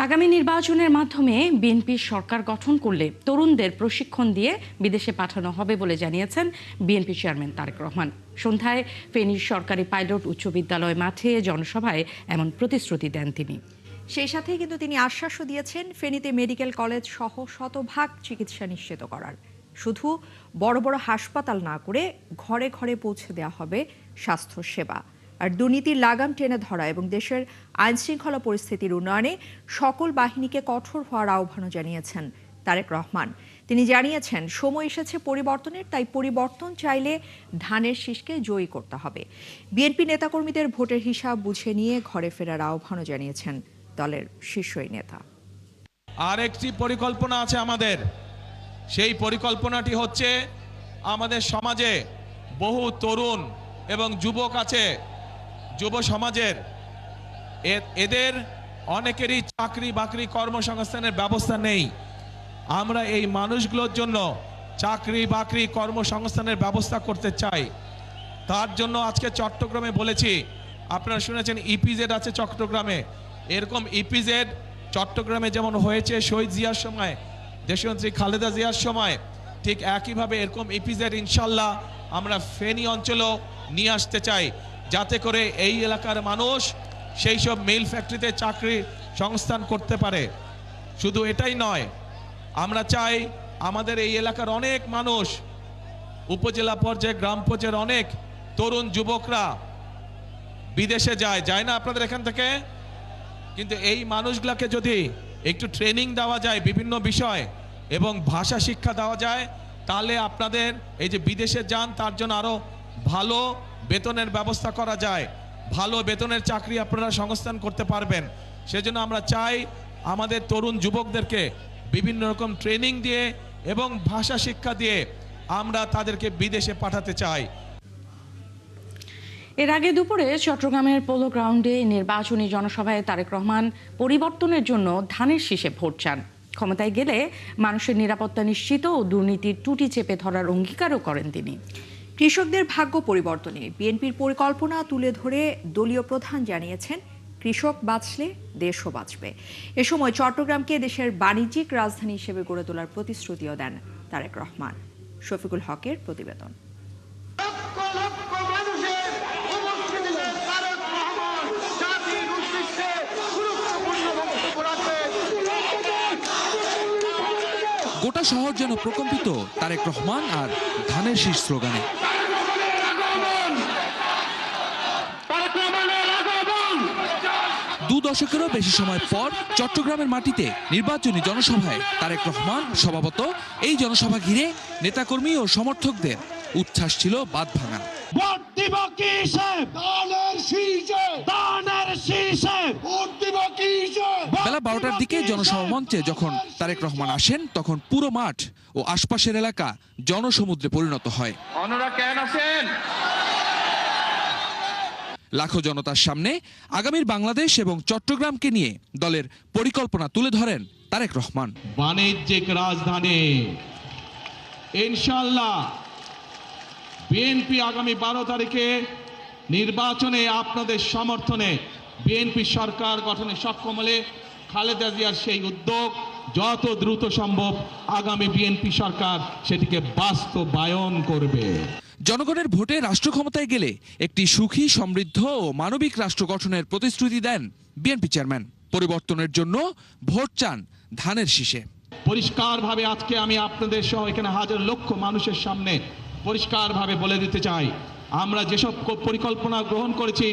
আগামী নির্বাচনের মাধ্যমে বিএনপি সরকার গঠন করলে তরুণদের প্রশিক্ষণ দিয়ে বিদেশে পাঠানো হবে বলে জানিয়েছেন বিএনপি চেয়ারম্যান তারেক রহমান। সন্ধ্যায় ফেনীর সরকারি পাইলট উচ্চ বিদ্যালয় মাঠে জনসভায় এমন প্রতিশ্রুতি দেন তিনি। সেই সাথেই কিন্তু তিনি আশ্বাসও দিয়েছেন ফেনীতে মেডিকেল কলেজ সহ শতভাগ চিকিৎসা নিশ্চিত করার। শুধু বড় বড় হাসপাতাল না করে ঘরে ঘরে পৌঁছে দেওয়া হবে স্বাস্থ্য সেবা। আর দুর্নীতির লাগাম টেনে ধরা এবং দেশের আইনশৃঙ্খলা পরিস্থিতির উন্নয়নে সকল বাহিনীকে কঠোর হওয়ার আহ্বানও জানিয়েছেন তারেক রহমান। তিনি জানিয়েছেন সময় এসেছে পরিবর্তনের, তাই পরিবর্তন চাইলে ধানের শীষকে জয়ী করতে হবে। বিএনপি নেতাকর্মীদের ভোটের হিসাব বুঝে নিয়ে ঘরে ফেরার আহ্বানও জানিয়েছেন দলের শীর্ষ নেতা। আরেকটি পরিকল্পনা আছে আমাদের। সেই পরিকল্পনাটি হচ্ছে আমাদের সমাজে বহু তরুণ এবং যুবক আছে, যুব সমাজের এদের অনেকেরই চাকরি বাকরি কর্মসংস্থানের ব্যবস্থা নেই। আমরা এই মানুষগুলোর জন্য চাকরি বাকরি কর্মসংস্থানের ব্যবস্থা করতে চাই। তার জন্য আজকে চট্টগ্রামে বলেছি, আপনারা শুনেছেন ইপিজেড আছে চট্টগ্রামে। এরকম ইপিজেড চট্টগ্রামে যেমন হয়েছে শহীদ জিয়ার সময়, দেশনেত্রী খালেদা জিয়ার সময়, ঠিক একইভাবে এরকম ইপিজেড ইনশাল্লাহ আমরা ফেনী অঞ্চলেও নিয়ে আসতে চাই, যাতে করে এই এলাকার মানুষ সেই সব মিল ফ্যাক্টরিতে চাকরি সংস্থান করতে পারে। শুধু এটাই নয়, আমরা চাই আমাদের এই এলাকার অনেক মানুষ, উপজেলা পর্যায়ে গ্রাম পর্যায়ের অনেক তরুণ যুবকরা বিদেশে যায় না আপনাদের এখান থেকে? কিন্তু এই মানুষগুলোকে যদি একটু ট্রেনিং দেওয়া যায় বিভিন্ন বিষয় এবং ভাষা শিক্ষা দেওয়া যায়, তাহলে আপনাদের এই যে বিদেশে যান তার জন্য আরো ভালো বেতনের ব্যবস্থা করা যায়, ভালো বেতনের চাকরি আপনারা সংস্থান করতে পারবেন। সেজন্য আমরা চাই আমাদের তরুণ যুবকদেরকে বিভিন্ন রকম ট্রেনিং দিয়ে এবং ভাষা শিক্ষা দিয়ে আমরা তাদেরকে বিদেশে পাঠাতে চাই। এর আগে দুপুরে চট্টগ্রামের পোলো গ্রাউন্ডে নির্বাচনী জনসভায় তারেক রহমান পরিবর্তনের জন্য ধানের শীষে ভোট চান। ক্ষমতায় গেলে মানুষের নিরাপত্তা নিশ্চিত ও দুর্নীতির টুটি চেপে ধরার অঙ্গীকারও করেন তিনি। কৃষকদের ভাগ্য পরিবর্তনে বিএনপির পরিকল্পনা তুলে ধরে দলীয় প্রধান জানিয়েছেন, কৃষক বাঁচলে দেশও বাঁচবে। এ সময় চট্টগ্রামকে দেশের বাণিজ্যিক রাজধানী হিসেবে গড়ে তোলার প্রতিশ্রুতিও দেন তারেক রহমান। শফিকুল হকের প্রতিবেদন। গোটা শহর যেন প্রকম্পিত তারেক রহমান আর ধানের শীষ স্লোগানে। দু দশকেরও বেশি সময় পর চট্টগ্রামের মাটিতে নির্বাচনী জনসভায় তারেক রহমান সভাপত। এই জনসভা ঘিরে নেতাকর্মী ও সমর্থকদের উচ্ছ্বাস ছিল বাঁধভাঙা। বেলা 12টার দিকে জনসভা মঞ্চে যখন তারেক রহমান আসেন, তখন পুরো মাঠ ও আশপাশের এলাকা জনসমুদ্রে পরিণত হয়। লাখো জনতার সামনে আগামীর বাংলাদেশ এবং চট্টগ্রামকে নিয়ে দলের পরিকল্পনা তুলে ধরেন তারেক রহমান। বাণিজ্যিক রাজধানী ইনশাআল্লাহ বিএনপি আগামী 12 তারিখে নির্বাচনে আপনাদের সমর্থনে বিএনপি সরকার গঠনে সক্ষম হলে খালেদা জিয়ার সেই উদ্যোগ যত দ্রুত সম্ভব আগামী বিএনপি সরকার সেটিকে বাস্তবায়ন করবে। জনগণের ভোটে রাষ্ট্র ক্ষমতায় গেলে একটি সুখী, সমৃদ্ধ ও মানবিক রাষ্ট্র গঠনের প্রতিশ্রুতি দেন বিএনপি চেয়ারম্যান। পরিবর্তনের জন্য ভোট চান ধানের শীষে। পরিষ্কারভাবে আজকে আমি আপনাদের সহ এখানে হাজার লক্ষ মানুষের সামনে পরিষ্কারভাবে বলে দিতে চাই, আমরা যেসব পরিকল্পনা গ্রহণ করেছি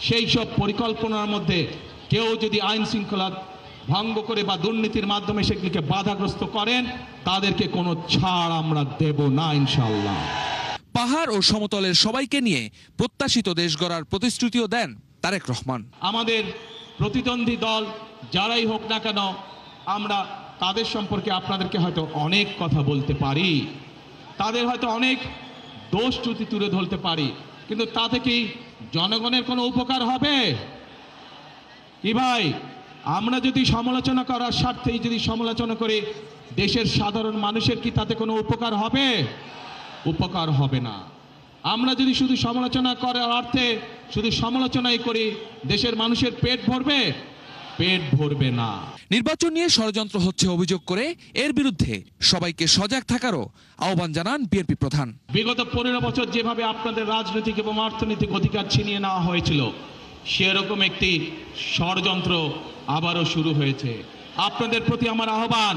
সেই সব পরিকল্পনার মধ্যে কেউ যদি আইন শৃঙ্খলা ভঙ্গ করে বা দুর্নীতির মাধ্যমে সেগুলিকে বাধাগ্রস্ত করেন, তাদেরকে কোনো ছাড় আমরা দেব না ইনশাআল্লাহ। পাহাড় ও সমতলের সবাইকে নিয়ে প্রত্যাশিত দেশ গড়ার প্রতিশ্রুতিও দেন তারেক রহমান। আমাদের প্রতিদ্বন্দ্বী দল যারাই হোক না কেন, আমরা তাদের সম্পর্কে আপনাদেরকে হয়তো অনেক কথা বলতে পারি, তাদের হয়তো অনেক দোষ ত্রুটি তুলে ধরতে পারি, কিন্তু তাতে কি জনগণের কোনো উপকার হবে? কি ভাই, আমরা যদি সমালোচনা করার স্বার্থেই যদি সমালোচনা করি, দেশের সাধারণ মানুষের কি তাতে কোনো উপকার হবে? উপকার হবে না। আমরা যদি শুধু সমালোচনা করার অর্থে শুধু সমালোচনাই করি, দেশের মানুষের পেট ভরবে? পেট ভরবে না। নির্বাচন নিয়ে ষড়যন্ত্র হচ্ছে অভিযোগ করে এর বিরুদ্ধে সবাইকে সজাগ থাকারও আহ্বান জানান বিএনপি প্রধান। বিগত 15 বছর যেভাবে আপনাদের রাজনৈতিক এবং অর্থনৈতিক অধিকার ছিনিয়ে নেওয়া হয়েছিল, সেরকম একটি ষড়যন্ত্র আবারও শুরু হয়েছে। আপনাদের প্রতি আমার আহ্বান,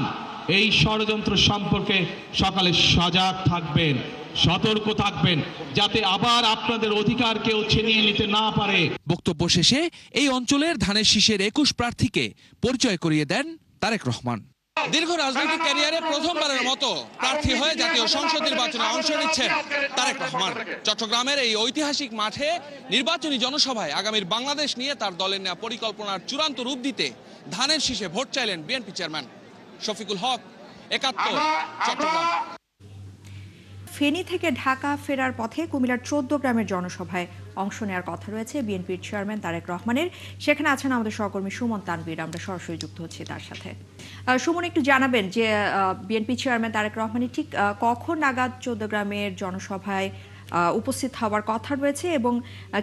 এই ষড়যন্ত্র সম্পর্কে সকালে সজাগ থাকবেন, সতর্ক থাকবেন, যাতে আবার আপনাদের অধিকার কেউ ছিনিয়ে নিতে না পারে। বক্তব্য শেষে এই অঞ্চলের ধানের শীষের 21 প্রার্থীকে পরিচয় করিয়ে দেন তারেক রহমান। দীর্ঘ রাজনৈতিক ক্যারিয়ারে প্রথমবারের মতো প্রার্থী হয়ে জাতীয় সংসদ নির্বাচনে অংশ নিচ্ছেন তারেক রহমান। চট্টগ্রামের এই ঐতিহাসিক মাঠে নির্বাচনী জনসভায় আগামীর বাংলাদেশ নিয়ে তার দলের নেওয়া পরিকল্পনার চূড়ান্ত রূপ দিতে ধানের শীষে ভোট চাইলেন বিএনপি চেয়ারম্যান। শফিকুল হক, ৭১, চট্টগ্রাম। ফেনী থেকে ঢাকা ফেরার পথে কুমিল্লার ১৪ গ্রামের জনসভায় অংশ নেওয়ার কথা রয়েছে বিএনপির চেয়ারম্যান তারেক রহমানের। সেখানে আছেন আমাদের সহকর্মী সুমন তানভীর, আমরা সরাসরি যুক্ত হচ্ছি তার সাথে। সুমন, একটু জানাবেন যে বিএনপি চেয়ারম্যান তারেক রহমানের ঠিক কখন নাগাদ ১৪ গ্রামের জনসভায় উপস্থিত হওয়ার কথা রয়েছে এবং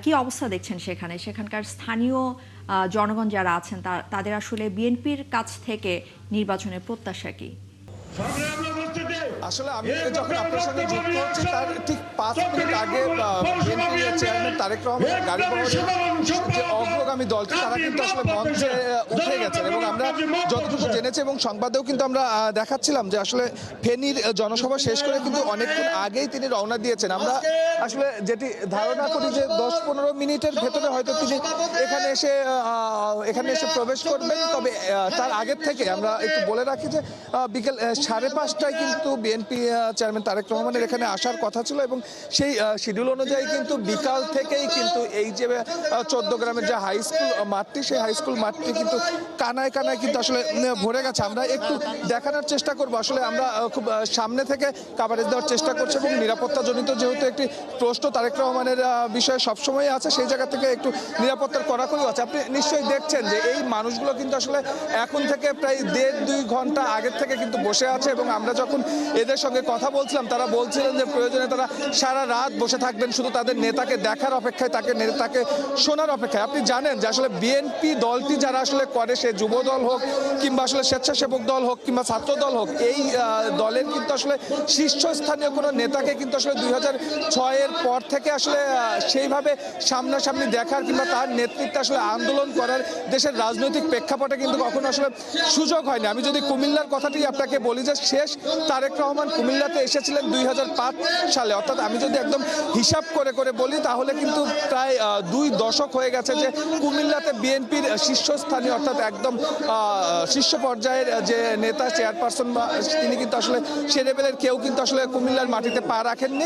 কি অবস্থা দেখছেন সেখানকার স্থানীয় জনগণ যারা আছেন তাদের আসলে বিএনপির কাছ থেকে নির্বাচনের প্রত্যাশা কি? আসলে আমি যখন আপনার সঙ্গে যুক্ত হচ্ছি তার ঠিক 5 মিনিট আগে বিএনপি চেয়ারম্যান তারেক রহমানের গাড়ি বহরের যে অগ্রগামী দলটি তারা কিন্তু আসলে মঞ্চে উঠে গেছেন এবং আমরা যতটুকু জেনেছি এবং সংবাদেও কিন্তু আমরা দেখাচ্ছিলাম যে আসলে ফেনীর জনসভা শেষ করে কিন্তু অনেকক্ষণ আগেই তিনি রওনা দিয়েছেন। আমরা আসলে যেটি ধারণা করি যে 10-15 মিনিটের ভেতরে হয়তো তিনি এখানে এসে প্রবেশ করবেন। তবে তার আগের থেকে আমরা একটু বলে রাখি যে বিকেল 5:30টায় কিন্তু বিএনপি চেয়ারম্যান তারেক রহমানের এখানে আসার কথা ছিল এবং সেই শিডিউল অনুযায়ী কিন্তু বিকাল থেকেই কিন্তু এই যে ১৪ গ্রামের যে হাই স্কুল মাঠটি, সেই হাই স্কুল মাঠটি কিন্তু কানায় কানায় কিন্তু আসলে ভরে গেছে। আমরা একটু দেখানোর চেষ্টা করব, আসলে আমরা খুব সামনে থেকে কাভারেজ দেওয়ার চেষ্টা করছি এবং নিরাপত্তাজনিত যেহেতু একটি প্রশ্ন তারেক রহমানের বিষয়ে সবসময় আছে, সেই জায়গা থেকে একটু নিরাপত্তার কড়াকড়িও আছে। আপনি নিশ্চয়ই দেখছেন যে এই মানুষগুলো কিন্তু আসলে এখন থেকে প্রায় 1.5-2 ঘন্টা আগের থেকে কিন্তু বসে আছে এবং আমরা যখন এদের সঙ্গে কথা বলছিলাম তারা বলছিলেন যে প্রয়োজনে তারা সারা রাত বসে থাকবেন শুধু তাদের নেতাকে দেখার অপেক্ষায়, নেতাকে শোনার অপেক্ষায়। আপনি জানেন যে আসলে বিএনপি দলটি যারা আসলে করে, সে যুব দল হোক কিংবা আসলে স্বেচ্ছাসেবক দল হোক কিংবা ছাত্র দল হোক, এই দলের কিন্তু আসলে শীর্ষস্থানীয় কোনো নেতাকে কিন্তু আসলে 2006-এর পর থেকে আসলে সেইভাবে সামনাসামনি দেখার কিংবা তার নেতৃত্বে আসলে আন্দোলন করার দেশের রাজনৈতিক প্রেক্ষাপটে কিন্তু কখনো আসলে সুযোগ হয়নি। আমি যদি কুমিল্লার কথাটি আপনাকে বলি যে শেষ তারেক রহমান কুমিল্লাতে এসেছিলেন 2005 সালে, অর্থাৎ আমি যদি একদম হিসাব করে বলি তাহলে কিন্তু প্রায় 2 দশক হয়ে গেছে যে কুমিল্লাতে বিএনপির শীর্ষস্থানীয় অর্থাৎ একদম শীর্ষ পর্যায়ের যে নেতা চেয়ারপারসন তিনি কিন্তু আসলে সে লেভেলের কেউ কিন্তু আসলে কুমিল্লার মাটিতে পা রাখেননি।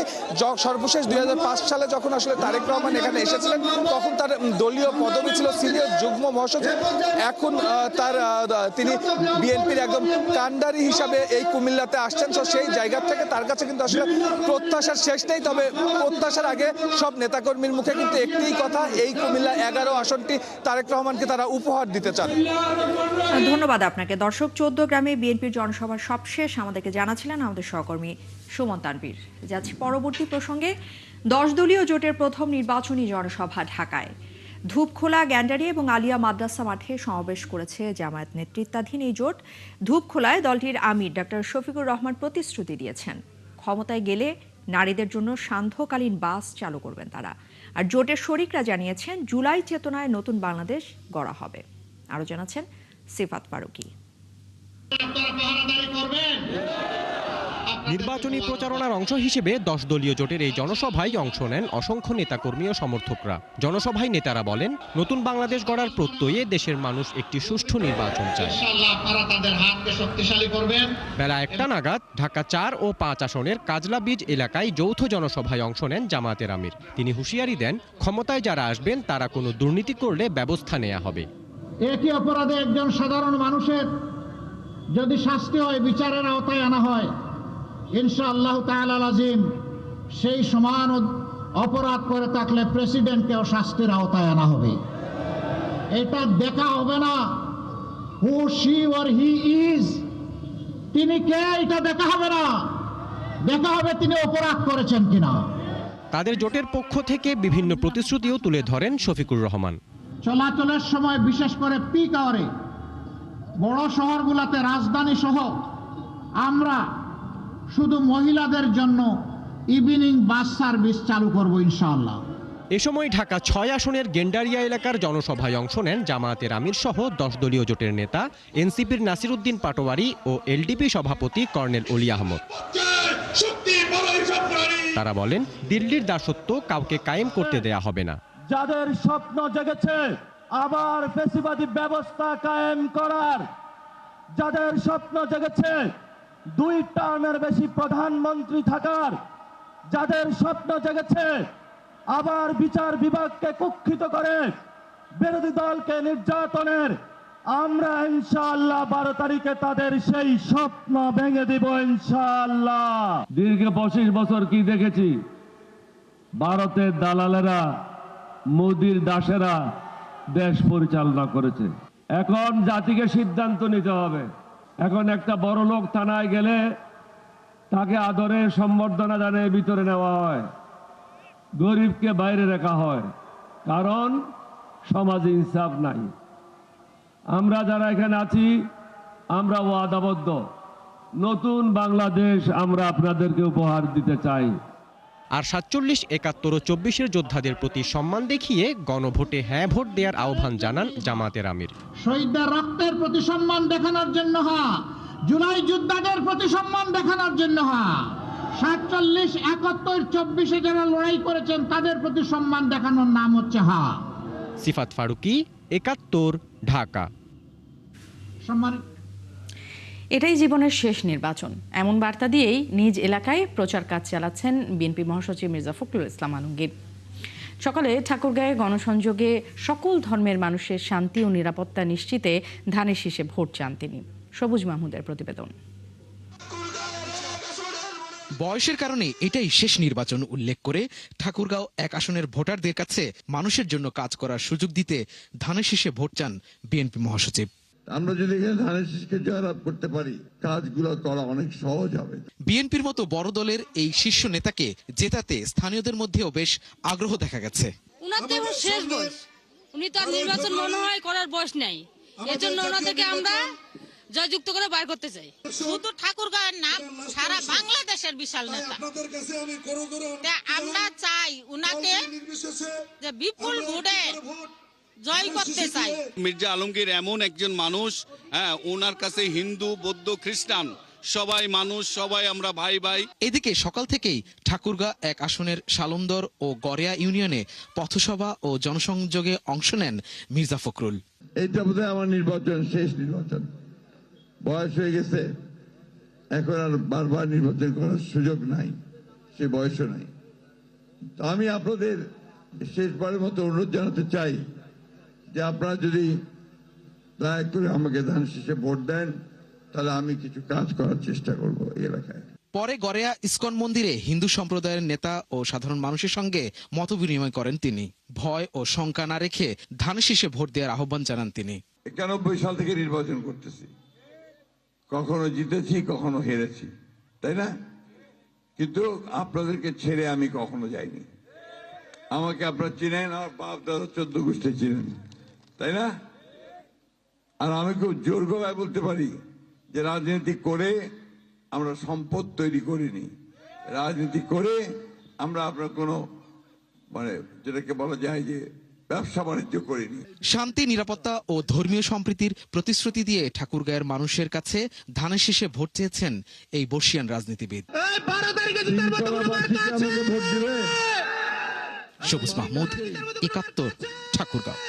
সর্বশেষ 2005 সালে যখন আসলে তারেক রহমান এখানে এসেছিলেন তখন তার দলীয় পদবি ছিল সিনিয়র যুগ্ম মহাসচিব। এখন তিনি বিএনপির একদম কান্ডারি হিসাবে এই কুমিল্লাতে আসছেন। তো সেই জায়গা থেকে তার কাছে কিন্তু আসলে প্রত্যাশার শেষ নেই। তবে প্রত্যাশার আগে সব নেতাকর্মীর মুখে কিন্তু একটিই কথা, এই কুমিল্লা 11 আসনটি তারেক রহমানকে তারা উপহার দিতে চান। ধন্যবাদ আপনাকে। দর্শক, 14 গ্রামে বিএনপির জনসভার সবশেষ আমাদেরকে জানাচ্ছিলেন আমাদের সহকর্মী সুমন তানভীর। যাচ্ছি পরবর্তী প্রসঙ্গে। 10 দলীয় জোটের প্রথম নির্বাচনী জনসভা ঢাকায়। ধূপখোলা, গ্যান্ডারি এবং আলিয়া মাদ্রাসা মাঠে সমাবেশ করেছে জামায়াত নেতৃত্বাধীন এই জোট। ধূপখোলায় দলটির আমির ডক্টর শফিকুর রহমান প্রতিশ্রুতি দিয়েছেন, ক্ষমতায় গেলে নারীদের জন্য সান্ধ্যকালীন বাস চালু করবেন তারা। আর জোটের শরিকরা জানিয়েছেন জুলাই চেতনায় নতুন বাংলাদেশ গড়া হবে। আরো জানাচ্ছেন সিফাত ফারুকী। নির্বাচনী প্রচারণার অংশ হিসেবে 10 দলীয় জোটের এই জনসভায় অংশ নেন অসংখ্য নেতাকর্মী ও সমর্থকরা। জনসভায় নেতারা বলেন, নতুন বাংলাদেশ গড়ার প্রত্যয়ে দেশের মানুষ একটি সুষ্ঠু নির্বাচন চায়। বেলা 1টা নাগাদ ঢাকা 4 ও 5 আসনের কাজলা বীজ এলাকায় যৌথ জনসভায় অংশ নেন জামায়াতের আমির। তিনি হুঁশিয়ারি দেন, ক্ষমতায় যারা আসবেন তারা কোনো দুর্নীতি করলে ব্যবস্থা নেওয়া হবে। একই অপরাধে একজন সাধারণ মানুষের যদি শাস্তি হয়, বিচারের আওতায় আনা হয়, ইনশাআল্লাহ তাআলা আজিম সেই সমান অপরাধ করে থাকলে প্রেসিডেন্টকেও শাস্তির আওতায় আনা হবে। এটা দেখা হবে না হু শি অর হি ইজ, তিনি কে, এটা দেখা হবে না। দেখা হবে তিনি অপরাধ করেছেন কিনা। তাদের জোটের পক্ষ থেকে বিভিন্ন প্রতিশ্রুতিও তুলে ধরেন শফিকুর রহমান। চলাচলের সময় বিশেষ করে পিক আওয়ারে বড় শহরগুলোতে রাজধানী সহ আমরা শুধু মহিলাদের জন্য ইভিনিং বাস সার্ভিস চালু করব ইনশাআল্লাহ। এ সময় ঢাকা ৬ আসনের গেন্ডারিয়া এলাকার জনসভায় অংশ নেন জামায়াতের আমির সহ 10 দলীয় জোটের নেতা এনসিপির নাসিরউদ্দিন পাটোয়ারি ও এলডিপি সভাপতি কর্নেল অলি আহমদ। তারা বলেন, দিল্লির দাসত্ব কাউকে কায়েম করতে দেয়া হবে না। যাদের স্বপ্ন জেগেছে আবার ফ্যাসিবাদী ব্যবস্থা কায়েম করার, যাদের স্বপ্ন জেগেছে 2 টার্মের বেশি প্রধানমন্ত্রী থাকার, যাদের স্বপ্ন জেগেছে আবার বিচার বিভাগকে কুক্ষিত করে বিরোধী দলকে নির্যাতনের, আমরা ইনশাআল্লাহ 12 তারিখে তাদের সেই স্বপ্ন ভেঙে দিব ইনশাআল্লাহ। দীর্ঘ 25 বছর কি দেখেছি, ভারতের দালালেরা, মোদির দাসেরা দেশ পরিচালনা করেছে। এখন জাতিকে সিদ্ধান্ত নিতে হবে। এখন একটা বড় লোক থানায় গেলে তাকে আদরে সম্বর্ধনা জানিয়ে ভিতরে নেওয়া হয়, গরিবকে বাইরে রাখা হয়, কারণ সমাজে ইনসাফ নাই। আমরা যারা এখানে আছি আমরা ওয়াদাবদ্ধ, নতুন বাংলাদেশ আমরা আপনাদেরকে উপহার দিতে চাই। আর 47, 71 ও 24-এর যোদ্ধাদের প্রতি সম্মান দেখিয়ে গণভোটে হ্যাঁ ভোট দেওয়ার আহ্বান জানান জামায়াতের আমির। শহীদদের রক্তের প্রতি সম্মান দেখানোর জন্য জুলাই যোদ্ধাদের প্রতি সম্মান দেখানোর জন্য 47, 71, 24-এ যারা লড়াই করেছেন তাদের প্রতি সম্মান দেখানোর নাম হচ্ছে সিফাত ফারুকী, 71, ঢাকা। সম্মান। এটাই জীবনের শেষ নির্বাচন, এমন বার্তা দিয়েই নিজ এলাকায় প্রচার কাজ চালাচ্ছেন বিএনপি মহাসচিব মির্জা ফখরুল ইসলাম আলমগীর। সকালে ঠাকুরগাঁয়ে গণসংযোগে সকল ধর্মের মানুষের শান্তি ও নিরাপত্তা নিশ্চিতে ধানের শীষে ভোট চান তিনি। সবুজ মাহমুদের প্রতিবেদন। বয়সের কারণে এটাই শেষ নির্বাচন উল্লেখ করে ঠাকুরগাঁও 1 আসনের ভোটারদের কাছে মানুষের জন্য কাজ করার সুযোগ দিতে ধানের শীষে ভোট চান বিএনপি মহাসচিব। আমরা যদি ধানের শীষকে জয়লাভ করতে পারি, কাজগুলো করা অনেক সহজ হবে। বিএনপির মতো বড় দলের এই শীর্ষ নেতাকে জেতাতে স্থানীয়দের মধ্যেও বেশ আগ্রহ দেখা গেছে। উনার তো শেষ বয়স, উনি তো আর নির্বাচন মনে হয় করার বয়স নাই, এজন্য ওনাদেরকে আমরা জয়যুক্ত করে বাইর করতে চাই। শুধু ঠাকুরগাঁওয়ের নাম, সারা বাংলাদেশের বিশাল নেতা। আমরা চাই উনাকে যে বিপুল ভোটে জয় করতে চাই। মির্জা আলমগীর এমন একজন মানুষ, ওনার কাছে হিন্দু, বৌদ্ধ, খ্রিস্টান সবাই মানুষ, সবাই আমরা ভাই ভাই। এদিকে সকাল থেকেই ঠাকুরগাঁ 1 আসনের শালন্দর ও গড়িয়া ইউনিয়নে পথসভা ও জনসংযোগে অংশ নেন মির্জা ফখরুল। এইটা বোধহয় আমার নির্বাচন, শেষ নির্বাচন। বয়স হয়ে গেছে, এখন আর বারবার নির্বাচন করার সুযোগ নাই, সে বয়সও নাই। তো আমি আপনাদের শেষবারের মতো অনুরোধ জানাতে চাই যে আপনারা যদি দয়া করে আমাকে ধানের শীষে ভোট দেন, তাহলে আমি কিছু কাজ করার চেষ্টা করব এই এলাকায়। পরে গড়িয়া ইসকন মন্দিরে হিন্দু সম্প্রদায়ের নেতা ও সাধারণ মানুষের সঙ্গে মত বিনিময় করেন তিনি। ভয় ও শঙ্কা না রেখে ধানের শীষে ভোট দেওয়ার আহ্বান জানান তিনি। 91 সাল থেকে নির্বাচন করতেছি, কখনো জিতেছি, কখনো হেরেছি, তাই না? কিন্তু আপনাদেরকে ছেড়ে আমি কখনো যাইনি। আমাকে আপনারা চিনেন, আমার বাপ দাদা 14 গোষ্ঠী চিনেন, তাই না? আর আমি খুব জোর গলায় বলতে পারি যে রাজনীতি করে আমরা সম্পদ তৈরি করিনি, রাজনীতি করে আমরা আপনার কোনো যেটাকে বলা যায় যে ব্যবসা বাণিজ্য করিনি। শান্তি, নিরাপত্তা ও ধর্মীয় সম্প্রীতির প্রতিশ্রুতি দিয়ে ঠাকুরগাঁয়ের মানুষের কাছে ধানের শীষে ভোট চেয়েছেন এই বর্ষিয়ান রাজনীতিবিদ। সবুজ মাহমুদ, 71, ঠাকুরগাঁও।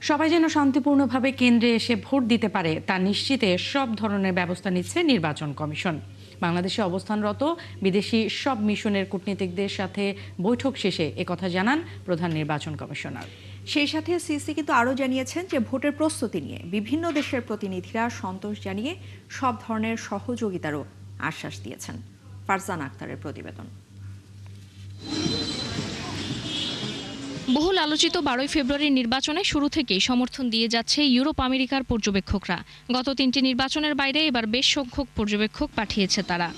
সবাই যেন শান্তিপূর্ণভাবে কেন্দ্রে এসে ভোট দিতে পারে তা নিশ্চিতে সব ধরনের ব্যবস্থা নিচ্ছে নির্বাচন কমিশন। বাংলাদেশে অবস্থানরত বিদেশি সব মিশনের কূটনীতিকদের সাথে বৈঠক শেষে একথা জানান প্রধান নির্বাচন কমিশনার। সেই সাথে সিসি কিন্তু আরও জানিয়েছেন যে ভোটের প্রস্তুতি নিয়ে বিভিন্ন দেশের প্রতিনিধিরা সন্তোষ জানিয়ে সব ধরনের সহযোগিতারও আশ্বাস দিয়েছেন। ফারজান আক্তারের প্রতিবেদন। বহুল আলোচিত 12 ফেব্রুয়ারির নির্বাচনে শুরু থেকেই সমর্থন দিয়ে যাচ্ছে ইউরোপ আমেরিকার পর্যবেক্ষকরা। গত 3টি নির্বাচনের বাইরে এবার বেশ সংখ্যক পর্যবেক্ষক পাঠিয়েছে তারা।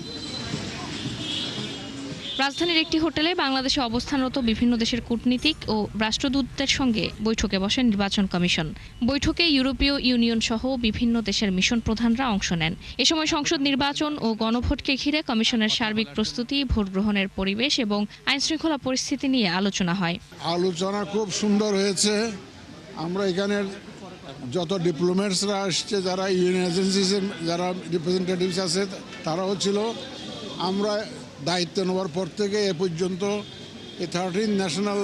রাজধানীর একটি হোটেলে বাংলাদেশে অবস্থানরত বিভিন্ন দেশের কূটনীতিক ও রাষ্ট্রদূতদের সঙ্গে বৈঠকে বসেন নির্বাচন কমিশন। বৈঠকে ইউরোপীয় ইউনিয়ন সহ বিভিন্ন দেশের মিশন প্রধানরা অংশ নেন। এ সময় সংসদ নির্বাচন ও গণভোটকে ঘিরে কমিশনের সার্বিক প্রস্তুতি, ভোট গ্রহণের পরিবেশ এবং আইনশৃঙ্খলা পরিস্থিতি নিয়ে আলোচনা হয়। আলোচনা খুব সুন্দর হয়েছে। আমরা এখানের যত ডিপ্লোম্যাটসরা আসছে, যারা ইউএন এজেন্সিসের যারা রিপ্রেজেন্টেটিভস আছে তারাও ছিল। আমরা দায়িত্ব নেওয়ার পর থেকে এ পর্যন্ত এই 13 ন্যাশনাল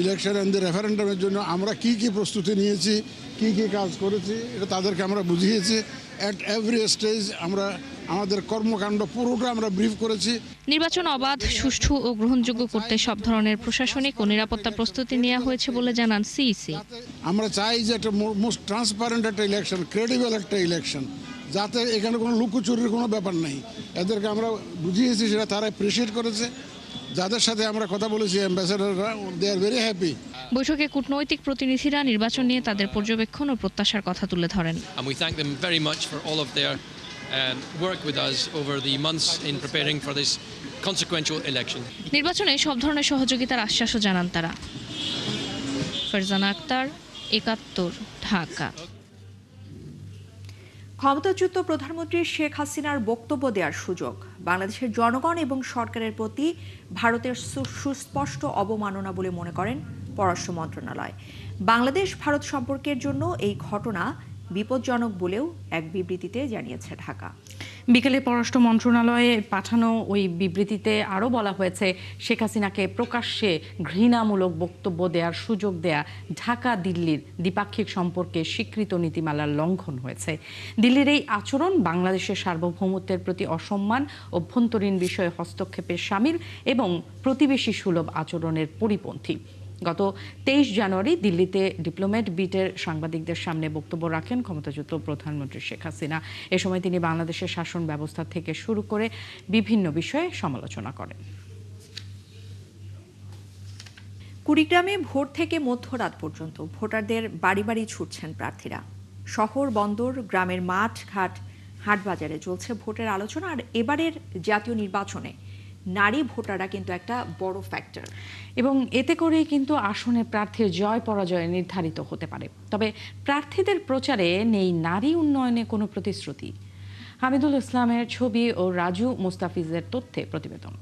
ইলেকশন অ্যান্ড দি রেফারেন্ডামের জন্য আমরা কি কি প্রস্তুতি নিয়েছি, কি কি কাজ করেছি, এটা তাদেরকে আমরা বুঝিয়েছি। অ্যাট এভরি স্টেজ আমরা আমাদের কর্মকাণ্ড পুরোটা আমরা ব্রিফ করেছি। নির্বাচন অবাধ, সুষ্ঠু ও গ্রহণযোগ্য করতে সব ধরনের প্রশাসনিক ও নিরাপত্তা প্রস্তুতি নেওয়া হয়েছে বলে জানান সিইসি। আমরা চাই যে একটা মোস্ট ট্রান্সপারেন্ট একটা ইলেকশন, ক্রেডিবল একটা ইলেকশন, যাতে এখানে কোনো লুকোচুরির কোনো ব্যাপার নেই। এদেরকে আমরা বুঝিয়েছি, সেটা তারা অ্যাপ্রিসিয়েট করেছে। যাদের সাথে আমরা কথা বলেছি অ্যাম্বাসেডাররা, দে আর ভেরি হ্যাপি। বৈঠকে কূটনৈতিক প্রতিনিধিরা নির্বাচন নিয়ে তাদের পর্যবেক্ষণ ও প্রত্যাশার কথা তুলে ধরেন। We thank them very much for all of their work with us over the months in preparing for this consequential election. নির্বাচনে সব ধরনের সহযোগিতার আশ্বাসও জানান তারা। ফারজানা আক্তার, ৭১, ঢাকা। ক্ষমতাচ্যুত প্রধানমন্ত্রী শেখ হাসিনার বক্তব্য দেওয়ার সুযোগ। বাংলাদেশের জনগণ এবং সরকারের প্রতি ভারতের সুস্পষ্ট অবমাননা বলে মনে করেন পররাষ্ট্র মন্ত্রণালয়। বাংলাদেশ ভারত সম্পর্কের জন্য এই ঘটনা বিপজ্জনক বলেও এক বিবৃতিতে জানিয়েছে ঢাকা। বিকেলে পররাষ্ট্র মন্ত্রণালয়ে পাঠানো ওই বিবৃতিতে আরও বলা হয়েছে, শেখ হাসিনাকে প্রকাশ্যে ঘৃণামূলক বক্তব্য দেওয়ার সুযোগ দেয়া ঢাকা দিল্লির দ্বিপাক্ষিক সম্পর্কে স্বীকৃত নীতিমালার লঙ্ঘন হয়েছে। দিল্লির এই আচরণ বাংলাদেশের সার্বভৌমত্বের প্রতি অসম্মান, অভ্যন্তরীণ বিষয়ে হস্তক্ষেপের শামিল এবং প্রতিবেশী সুলভ আচরণের পরিপন্থী। গত 23 জানুয়ারি দিল্লিতে ডিপ্লোম্যাট বিটের সাংবাদিকদের সামনে বক্তব্য রাখেন ক্ষমতাচ্যুত প্রধানমন্ত্রী শেখ হাসিনা। এ সময় তিনি বাংলাদেশের শাসন ব্যবস্থা থেকে শুরু করে বিভিন্ন বিষয়ে সমালোচনা করেন। কুড়িগ্রামে ভোর থেকে মধ্যরাত পর্যন্ত ভোটারদের বাড়ি বাড়ি ছুটছেন প্রার্থীরা। শহর, বন্দর, গ্রামের মাঠ ঘাট, হাটবাজারে চলছে ভোটের আলোচনা। আর এবারের জাতীয় নির্বাচনে নারী ভোটাররা কিন্তু একটা বড় ফ্যাক্টর, এবং এতে করেই কিন্তু আসনে প্রার্থীর জয় পরাজয় নির্ধারিত হতে পারে। তবে প্রার্থীদের প্রচারে নেই নারী উন্নয়নে কোনো প্রতিশ্রুতি। হামিদুল ইসলামের ছবি ও রাজু মুস্তাফিজের তথ্যে প্রতিবেদন।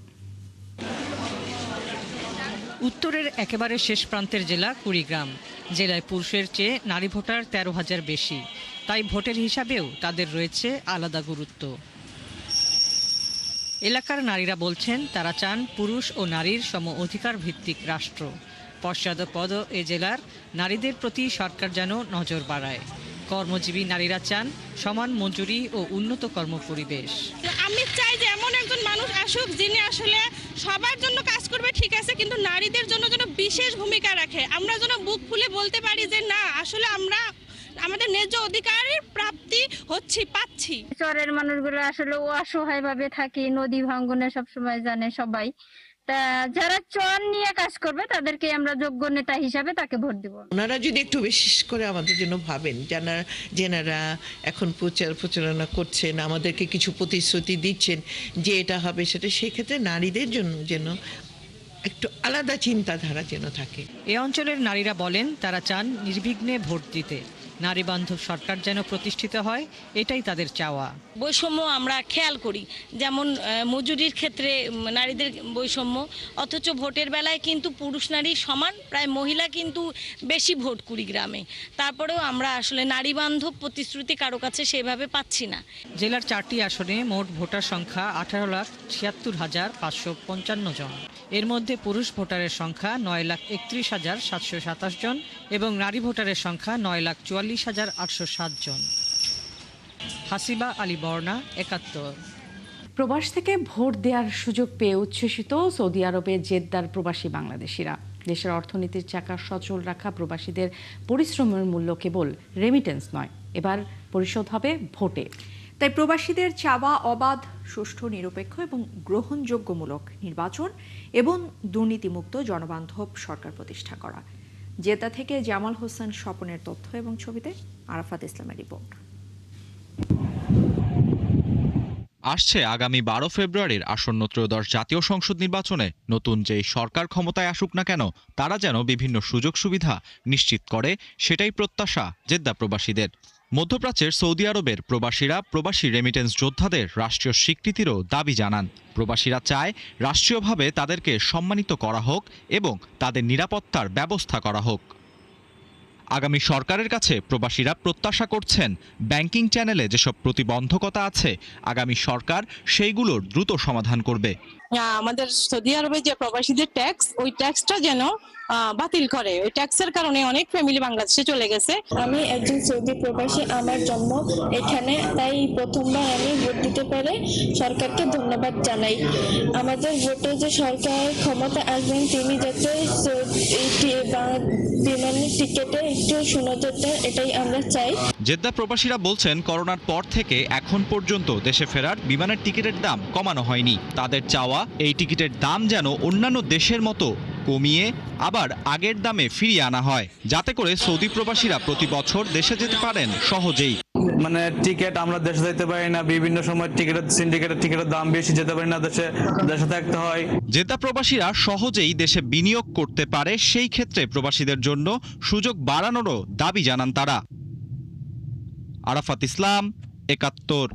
উত্তরের একেবারে শেষ প্রান্তের জেলা কুড়িগ্রাম। জেলায় পুরুষের চেয়ে নারী ভোটার 13,000 বেশি, তাই ভোটের হিসাবেও তাদের রয়েছে আলাদা গুরুত্ব। এলাকার নারীরা বলছেন, তারা চান পুরুষ ও নারীর সম অধিকার ভিত্তিক রাষ্ট্র। পশ্চাৎপদ এ জেলার নারীদের প্রতি সরকার যেন নজর বাড়ায়। কর্মজীবী নারীরা চান সমান মজুরি ও উন্নত কর্মপরিবেশ। আমি চাই যে এমন একজন মানুষ আসুক যিনি আসলে সবার জন্য কাজ করবে, ঠিক আছে, কিন্তু নারীদের জন্য যেন বিশেষ ভূমিকা রাখে। আমরা যেন বুক ফুলে বলতে পারি যে না, আসলে আমরা আমাদের ন্যায্য অধিকারের প্রাপ্তি পাচ্ছি। শহরের মানুষগুলো আসলে অসহায় ভাবে থাকে, নদী ভাঙ্গনে সবসময় জানে সবাই। তা যারা চর নিয়ে কাজ করবে তাদেরকে আমরা যোগ্য নেতা হিসাবে তাকে ভোট দিব। ওনারা যদি একটু বিশেষ করে আমাদের জন্য ভাবেন, যেনারা এখন প্রচারণা করছেন, আমাদেরকে কিছু প্রতিশ্রুতি দিচ্ছেন যে এটা হবে সেটা, সেক্ষেত্রে নারীদের জন্য যেন একটু আলাদা চিন্তাধারা যেন থাকে। এ অঞ্চলের নারীরা বলেন, তারা চান নির্বিঘ্নে ভোট দিতে। নারী বান্ধব সরকার যেন প্রতিষ্ঠিত হয়, এটাই তাদের চাওয়া। বৈষম্য আমরা খেয়াল করি, যেমন মজুরির ক্ষেত্রে নারীদের বৈষম্য, অথচ ভোটের বেলায় কিন্তু পুরুষ নারী সমান, প্রায় মহিলা কিন্তু বেশি ভোট কুড়িগ্রামে। তারপরেও আমরা আসলে নারী বান্ধব প্রতিশ্রুতি কারো কাছে সেভাবে পাচ্ছি না। জেলার 4টি আসনে মোট ভোটার সংখ্যা 18,76,555 জন। এর মধ্যে পুরুষ ভোটারের সংখ্যা 9,31,727 জন এবং নারী ভোটারের সংখ্যা 9,44,807 জন। হাসিবা আলী বর্ণা, ৭১। প্রবাস থেকে ভোট দেওয়ার সুযোগ পেয়ে উচ্ছ্বসিত সৌদি আরবের জেদ্দার প্রবাসী বাংলাদেশিরা। দেশের অর্থনীতির চাকা সচল রাখা প্রবাসীদের পরিশ্রমের মূল্য কেবল রেমিটেন্স নয়, এবার পরিশোধ হবে ভোটে। তাই প্রবাসীদের চাওয়া অবাধ, সুষ্ঠু, নিরপেক্ষ এবং গ্রহণযোগ্যমূলক নির্বাচন এবং দুর্নীতিমুক্ত জনবান্ধব সরকার প্রতিষ্ঠা করা। জেদ্দা থেকে জামাল হোসেন স্বপনের তথ্য এবং ছবিতে আরাফাত ইসলামের রিপোর্ট। আসছে আগামী 12 ফেব্রুয়ারির আসন্ন ত্রয়োদশ জাতীয় সংসদ নির্বাচনে নতুন যেই সরকার ক্ষমতায় আসুক না কেন তারা যেন বিভিন্ন সুযোগ সুবিধা নিশ্চিত করে, সেটাই প্রত্যাশা জেদ্দা প্রবাসীদের। মধ্যপ্রাচ্যের সৌদি আরবের প্রবাসীরা প্রবাসী রেমিটেন্স যোদ্ধাদের রাষ্ট্রীয় স্বীকৃতিরও দাবি জানান। প্রবাসীরা চায় রাষ্ট্রীয়ভাবে তাদেরকে সম্মানিত করা হোক এবং তাদের নিরাপত্তার ব্যবস্থা করা হোক। আগামী সরকারের কাছে প্রবাসীরা প্রত্যাশা করছেন ব্যাংকিং চ্যানেলে যেসব প্রতিবন্ধকতা আছে আগামী সরকার সেইগুলোর দ্রুত সমাধান করবে। আমাদের সৌদি আরবে যে প্রবাসীদের ট্যাক্স, ওই ট্যাক্সটা যেন বাতিল করে। ওই ট্যাক্সের কারণে অনেক ফ্যামিলি বাংলাদেশে চলে গেছে। আমি একজন সৌদি প্রবাসী, আমার জন্ম এখানে, তাই প্রথমবার আমি ভোট দিতে পেরে সরকারকে ধন্যবাদ জানাই। আমাদের ভোটে যে সরকার ক্ষমতা আসবেন তিনি যাতে বিমানের টিকেটে একটু সুনজর দেন, এটাই আমরা চাই। জেদ্দা প্রবাসীরা বলছেন করোনার পর থেকে এখন পর্যন্ত দেশে ফেরার বিমানের টিকিটের দাম কমানো হয়নি। তাদের চাওয়া এই টিকিটের দাম যেন অন্যান্য দেশের মতো কমিয়ে আবার আগের দামে ফিরিয়ে আনা হয়, যাতে করে সৌদি প্রবাসীরা প্রতি বছর দেশে যেতে পারেন সহজেই। মানে টিকিট আমরা দেশে যেতে পারি না, বিভিন্ন সময় সিন্ডিকেটের টিকিটের দাম বেশি, যেতে পারি না, দেশে থাকতে হয়। জেদ্দা প্রবাসীরা সহজেই দেশে বিনিয়োগ করতে পারে, সেই ক্ষেত্রে প্রবাসীদের জন্য সুযোগ বাড়ানোরও দাবি জানান তারা। আরাফাত ইসলাম, ৭১।